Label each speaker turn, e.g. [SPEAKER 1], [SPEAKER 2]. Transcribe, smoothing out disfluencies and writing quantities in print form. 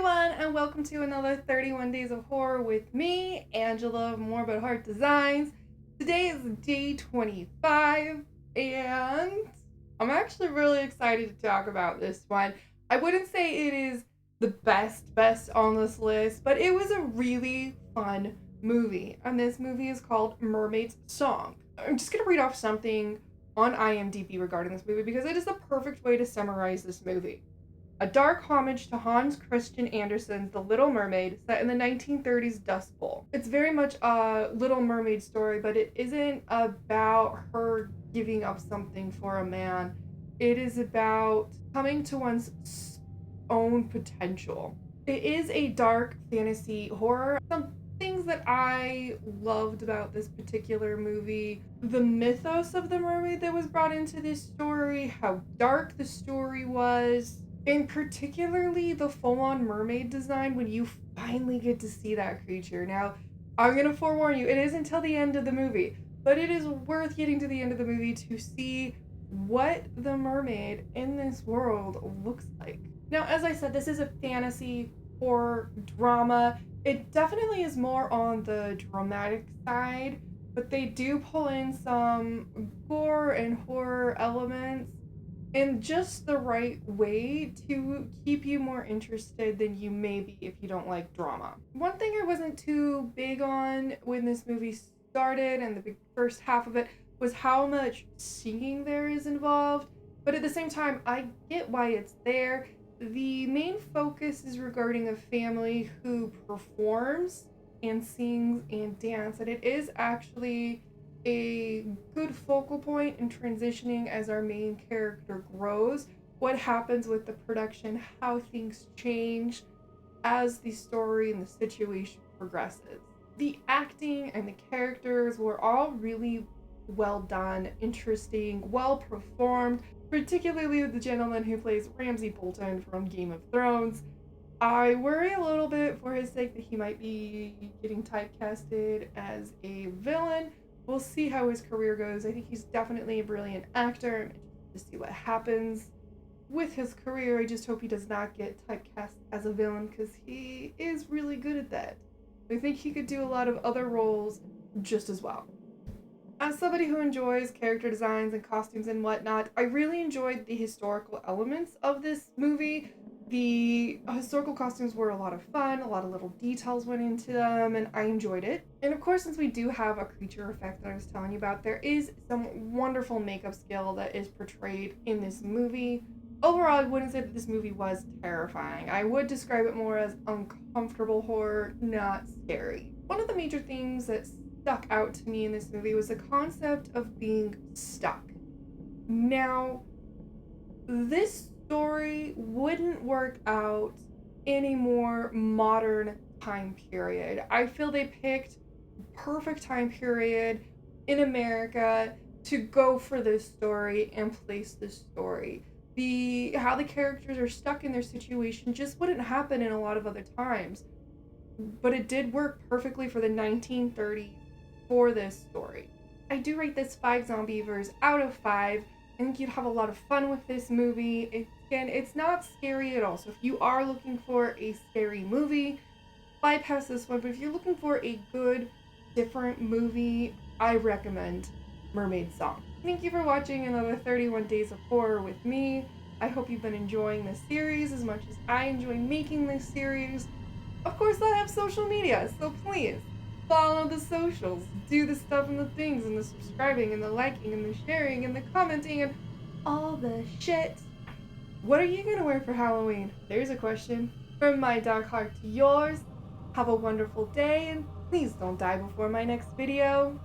[SPEAKER 1] everyone, and welcome to another 31 Days of Horror with me, Angela of Morbid Heart Designs. Today is day 25, and I'm actually really excited to talk about this one. I wouldn't say it is the best on this list, but it was a really fun movie, and this movie is called Mermaid's Song. I'm just going to read off something on IMDb regarding this movie because it is the perfect way to summarize this movie. A dark homage to Hans Christian Andersen's The Little Mermaid, set in the 1930s Dust Bowl. It's very much a Little Mermaid story, but it isn't about her giving up something for a man. It is about coming to one's own potential. It is a dark fantasy horror. Some things that I loved about this particular movie: the mythos of the mermaid that was brought into this story, how dark the story was, and particularly the full-on mermaid design when you finally get to see that creature. Now, I'm gonna forewarn you, it is until the end of the movie, but it is worth getting to the end of the movie to see what the mermaid in this world looks like. Now, as I said, this is a fantasy horror drama. It definitely is more on the dramatic side, but they do pull in some gore and horror elements in just the right way to keep you more interested than you may be if you don't like drama. One thing I wasn't too big on when this movie started and the first half of it was how much singing there is involved, but at the same time, I get why it's there. The main focus is regarding a family who performs and sings and dance, and it is actually a good focal point in transitioning as our main character grows, what happens with the production, how things change as the story and the situation progresses. The acting and the characters were all really well done, interesting, well performed, particularly the gentleman who plays Ramsay Bolton from Game of Thrones. I worry a little bit for his sake that he might be getting typecasted as a villain. We'll see how his career goes. I think he's definitely a brilliant actor. I'm interested to see what happens with his career. I just hope he does not get typecast as a villain because he is really good at that. I think he could do a lot of other roles just as well. As somebody who enjoys character designs and costumes and whatnot, I really enjoyed the historical elements of this movie. The historical costumes were a lot of fun, a lot of little details went into them, and I enjoyed it. And of course, since we do have a creature effect that I was telling you about, there is some wonderful makeup skill that is portrayed in this movie. Overall, I wouldn't say that this movie was terrifying. I would describe it more as uncomfortable horror, not scary. One of the major things that stuck out to me in this movie was the concept of being stuck. Now, this story wouldn't work out in a more modern time period. I feel they picked perfect time period in America to go for this story and place this story. How the characters are stuck in their situation just wouldn't happen in a lot of other times. But it did work perfectly for the 1930s for this story. I do rate this 5 Zombievers out of 5. I think you'd have a lot of fun with this movie. Again, it's not scary at all. So if you are looking for a scary movie, bypass this one. But if you're looking for a good, different movie, I recommend Mermaid Song. Thank you for watching another 31 Days of Horror with me. I hope you've been enjoying this series as much as I enjoy making this series. Of course, I have social media, so please follow the socials, do the stuff and the things, and the subscribing, and the liking, and the sharing, and the commenting, and all the shit. What are you gonna wear for Halloween? There's a question. From my dark heart to yours, have a wonderful day, and please don't die before my next video.